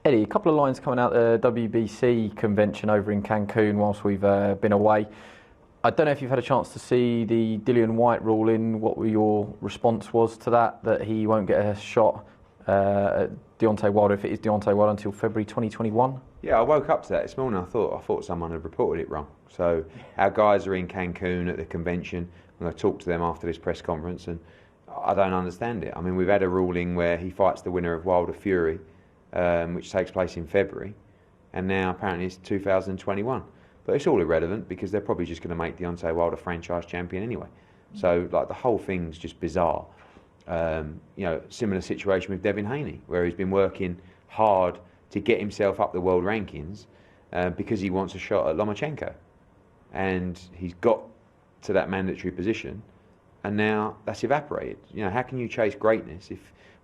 Eddie, a couple of lines coming out the WBC convention over in Cancun whilst we've been away. I don't know if you've had a chance to see the DIllian Whyte ruling. What your response was to that he won't get a shot at Deontay Wilder, if it is Deontay Wilder, until February 2021? Yeah, I woke up to that this morning. I thought someone had reported it wrong. So our guys are in Cancun at the convention. I'm going to talk to them after this press conference, and I don't understand it. I mean, we've had a ruling where he fights the winner of Wilder Fury, which takes place in February, and now apparently it's 2021. But it's all irrelevant because they're probably just going to make Deontay Wilder franchise champion anyway. So like the whole thing's just bizarre. Similar situation with Devin Haney, where he's been working hard to get himself up the world rankings because he wants a shot at Lomachenko, and he's got to that mandatory position, and now that's evaporated. How can you chase greatness if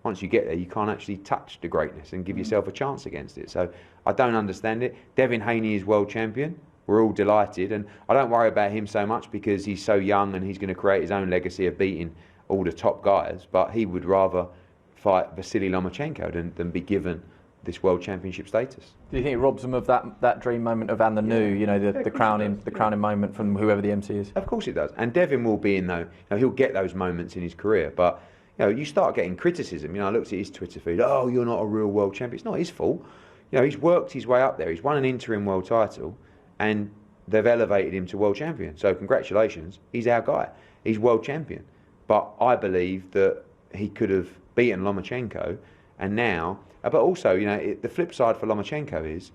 once you get there you can't actually touch the greatness and give yourself a chance against it? So I don't understand it. Devin Haney is world champion. We're all delighted, and I don't worry about him so much because he's so young and he's going to create his own legacy of beating all the top guys, but he would rather fight Vasily Lomachenko than be given this world championship status. Do you think it robs him of that dream moment of and the new, the crowning moment from whoever the MC is? Of course it does, and Devin will be in though. He'll get those moments in his career, but you start getting criticism. I looked at his Twitter feed. Oh, you're not a real world champion. It's not his fault. He's worked his way up there. He's won an interim world title, and they've elevated him to world champion. So congratulations, he's our guy. He's world champion. But I believe that he could have beaten Lomachenko, and now. But also, the flip side for Lomachenko is,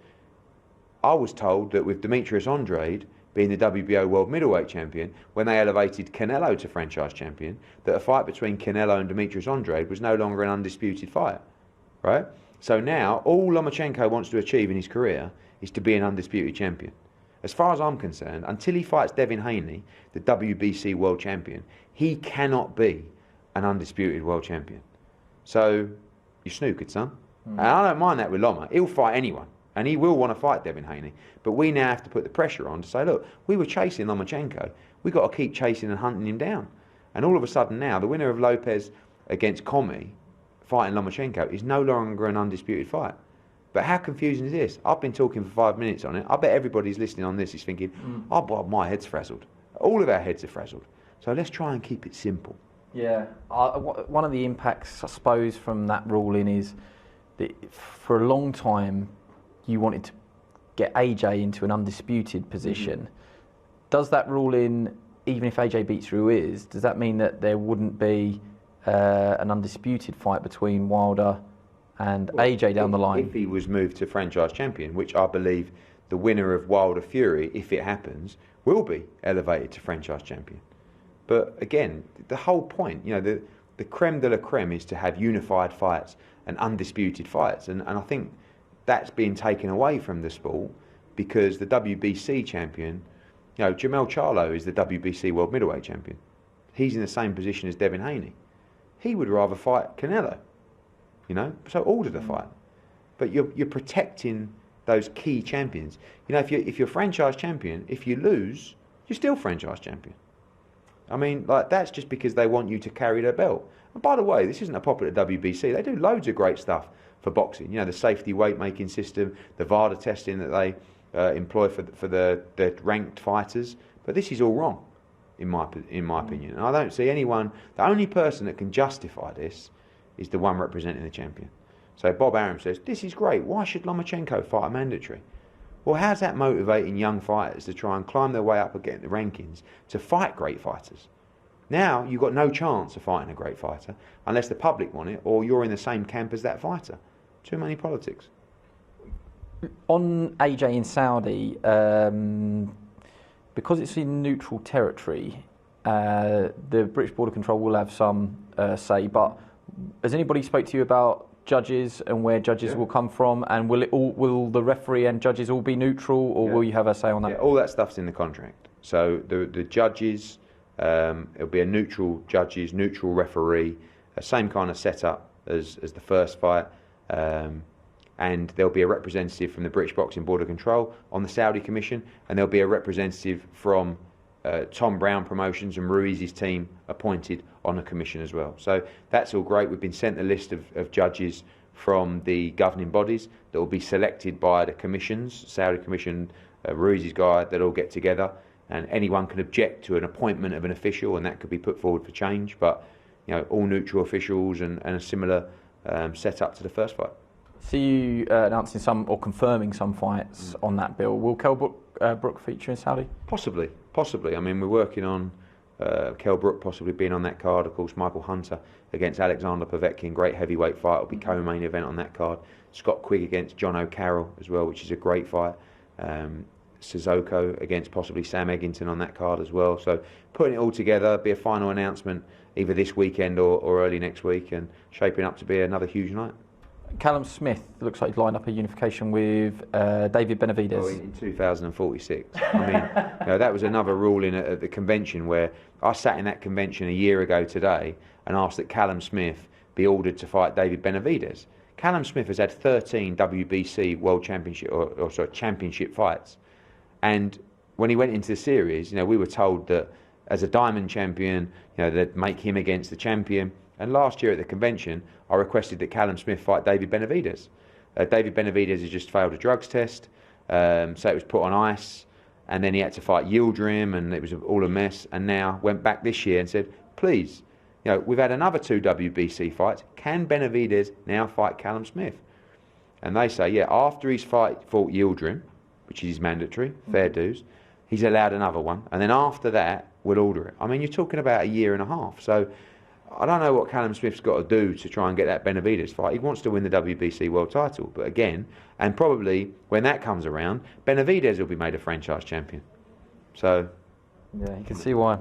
I was told that with Demetrius Andrade being the WBO world middleweight champion, when they elevated Canelo to franchise champion, that a fight between Canelo and Demetrius Andrade was no longer an undisputed fight, right? So now, all Lomachenko wants to achieve in his career is to be an undisputed champion. As far as I'm concerned, until he fights Devin Haney, the WBC world champion, he cannot be an undisputed world champion. So, you snookered, son. And I don't mind that with Loma. He'll fight anyone, and he will want to fight Devin Haney. But we now have to put the pressure on to say, look, we were chasing Lomachenko. We've got to keep chasing and hunting him down. And all of a sudden now, the winner of Lopez against Commey fighting Lomachenko is no longer an undisputed fight. But how confusing is this? I've been talking for 5 minutes on it. I bet everybody's listening on this is thinking, oh, Bob, my head's frazzled. All of our heads are frazzled. So let's try and keep it simple. Yeah. One of the impacts, I suppose, from that ruling is that for a long time you wanted to get AJ into an undisputed position. Does that ruling, even if AJ beats Ruiz, does that mean that there wouldn't be an undisputed fight between Wilder and AJ down the line? If he was moved to franchise champion, which I believe the winner of Wilder Fury, if it happens, will be elevated to franchise champion. But again, the whole point, the creme de la creme is to have unified fights and undisputed fights. And I think that's being taken away from the sport because the WBC champion, Jamel Charlo is the WBC world middleweight champion. He's in the same position as Devin Haney. He would rather fight Canelo, so order the fight. But you're protecting those key champions. If you're franchise champion, if you lose, you're still franchise champion. I mean, that's just because they want you to carry their belt. And by the way, this isn't a popular WBC. They do loads of great stuff for boxing. The safety weight making system, the VADA testing that they employ for the ranked fighters. But this is all wrong, in my opinion. And I don't see anyone. The only person that can justify this is the one representing the champion. So Bob Arum says, this is great. Why should Lomachenko fight a mandatory? Well, how's that motivating young fighters to try and climb their way up against the rankings to fight great fighters? Now you've got no chance of fighting a great fighter unless the public want it or you're in the same camp as that fighter. Too many politics. On AJ in Saudi, because it's in neutral territory, the British Border Control will have some say, but has anybody spoke to you about judges and where judges will come from, and will the referee and judges all be neutral, or will you have a say on that? Yeah, all that stuff's in the contract. So the judges, it'll be a neutral judges, neutral referee, same kind of setup as the first fight, and there'll be a representative from the British Boxing Border Control on the Saudi Commission, and there'll be a representative from Tom Brown Promotions and Ruiz's team appointed on the commission as well. So that's all great. We've been sent a list of judges from the governing bodies that will be selected by the commissions, Saudi Commission, Ruiz's guy, that all get together, and anyone can object to an appointment of an official, and that could be put forward for change. But all neutral officials and a similar set up to the first fight. See you announcing some or confirming some fights on that bill. Will Kell Brook feature in Saudi? Possibly. I mean, we're working on Kell Brook possibly being on that card. Of course, Michael Hunter against Alexander Povetkin, great heavyweight fight, will be co-main event on that card. Scott Quigg against John O'Carroll as well, which is a great fight. Sissoko against possibly Sam Eggington on that card as well. So putting it all together, be a final announcement either this weekend or early next week, and shaping up to be another huge night. Callum Smith looks like he's lined up a unification with David Benavidez. Oh, in 2046. I mean, that was another ruling at the convention where I sat in that convention a year ago today and asked that Callum Smith be ordered to fight David Benavidez. Callum Smith has had 13 WBC World Championship championship fights, and when he went into the series, we were told that as a diamond champion, they'd make him against the champion. And last year at the convention, I requested that Callum Smith fight David Benavidez. David Benavidez has just failed a drugs test, so it was put on ice, and then he had to fight Yildirim, and it was all a mess. And now went back this year and said, please, we've had another 2 WBC fights. Can Benavidez now fight Callum Smith? And they say, yeah, after he's fought Yildirim, which is mandatory, fair dues, he's allowed another one, and then after that, we'll order it. I mean, you're talking about a year and a half. So I don't know what Callum Smith's got to do to try and get that Benavidez fight. He wants to win the WBC world title, but again, and probably when that comes around, Benavidez will be made a franchise champion. So yeah, you can see why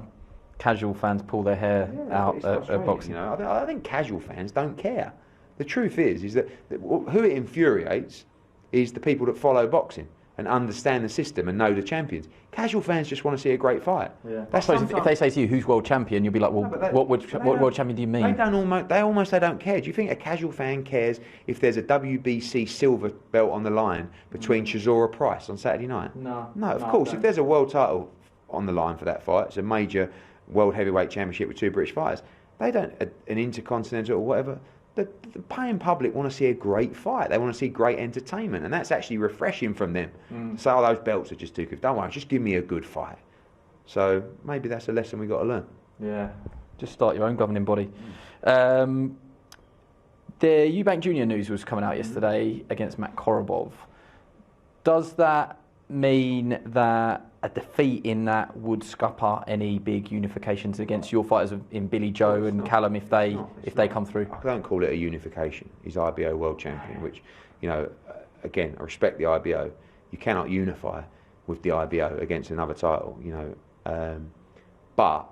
casual fans pull their hair out at boxing. I think casual fans don't care. The truth is that who it infuriates is the people that follow boxing and understand the system and know the champions. Casual fans just want to see a great fight. Yeah. If they say to you, "Who's world champion?" you'll be like, "Well, what world champion do you mean?" They almost don't care. Do you think a casual fan cares if there's a WBC silver belt on the line between Chisora Price on Saturday night? No. No, of course. If there's a world title on the line for that fight, it's a major world heavyweight championship with 2 British fighters. They don't an intercontinental or whatever. The paying public want to see a great fight. They want to see great entertainment, and that's actually refreshing from them. Say, oh, those belts are just too good. Don't worry, just give me a good fight. So maybe that's a lesson we've got to learn. Yeah, just start your own governing body. The Eubank Jr news was coming out yesterday against Matt Korobov. Does that mean that a defeat in that would scupper any big unifications against your fighters in Billy Joe and Callum if they come through? I don't call it a unification. He's IBO world champion, which, again, I respect the IBO. You cannot unify with the IBO against another title, But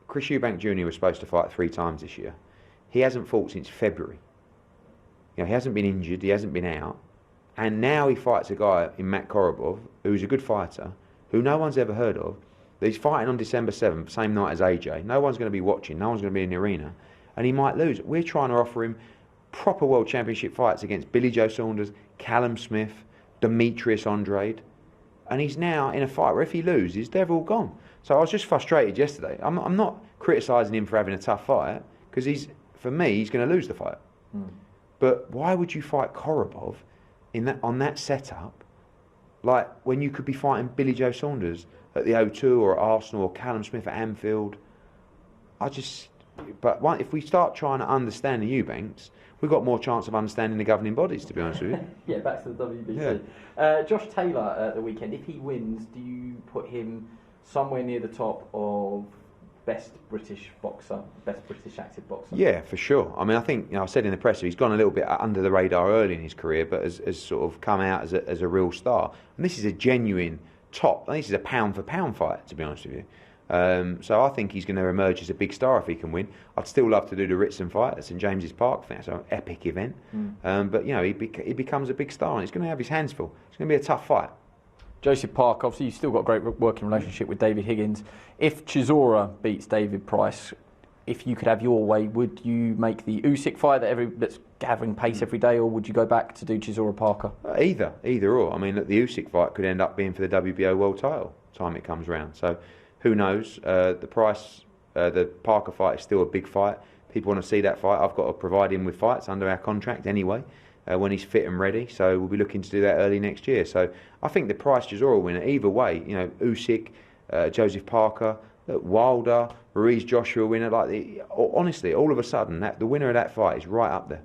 Chris Eubank Jr was supposed to fight 3 times this year. He hasn't fought since February. He hasn't been injured, he hasn't been out. And now he fights a guy in Matt Korobov, who's a good fighter, who no one's ever heard of. He's fighting on December 7th, same night as AJ. No one's going to be watching, no one's going to be in the arena. And he might lose. We're trying to offer him proper world championship fights against Billy Joe Saunders, Callum Smith, Demetrius Andrade. And he's now in a fight where if he loses, they're all gone. So I was just frustrated yesterday. I'm not criticising him for having a tough fight, because for me, he's going to lose the fight. But why would you fight Korobov on that setup, like when you could be fighting Billy Joe Saunders at the O2 or at Arsenal or Callum Smith at Anfield? But if we start trying to understand the Eubanks, we've got more chance of understanding the governing bodies, to be honest with you. Yeah, back to the WBC. Yeah. Josh Taylor at the weekend, if he wins, do you put him somewhere near the top of best British boxer, best British active boxer? Yeah, for sure. I mean, I think, I said in the press, he's gone a little bit under the radar early in his career, but has sort of come out as a real star. And this is a genuine top. This is a pound for pound fight, to be honest with you. So I think he's going to emerge as a big star if he can win. I'd still love to do the Ritson fight at St James's Park. I think that's an epic event. But he becomes a big star, and he's going to have his hands full. It's going to be a tough fight. Joseph Park, obviously you've still got a great working relationship with David Higgins. If Chisora beats David Price, if you could have your way, would you make the Usyk fight that's gathering pace every day, or would you go back to do Chisora Parker? Either or. I mean, the Usyk fight could end up being for the WBO world title time it comes round. So who knows? The Parker fight is still a big fight. People want to see that fight. I've got to provide him with fights under our contract anyway. when he's fit and ready. So we'll be looking to do that early next year. So I think the Price Chisora winner, either way, Usyk, Joseph Parker, Wilder, Ruiz Joshua winner, honestly, all of a sudden, the winner of that fight is right up there.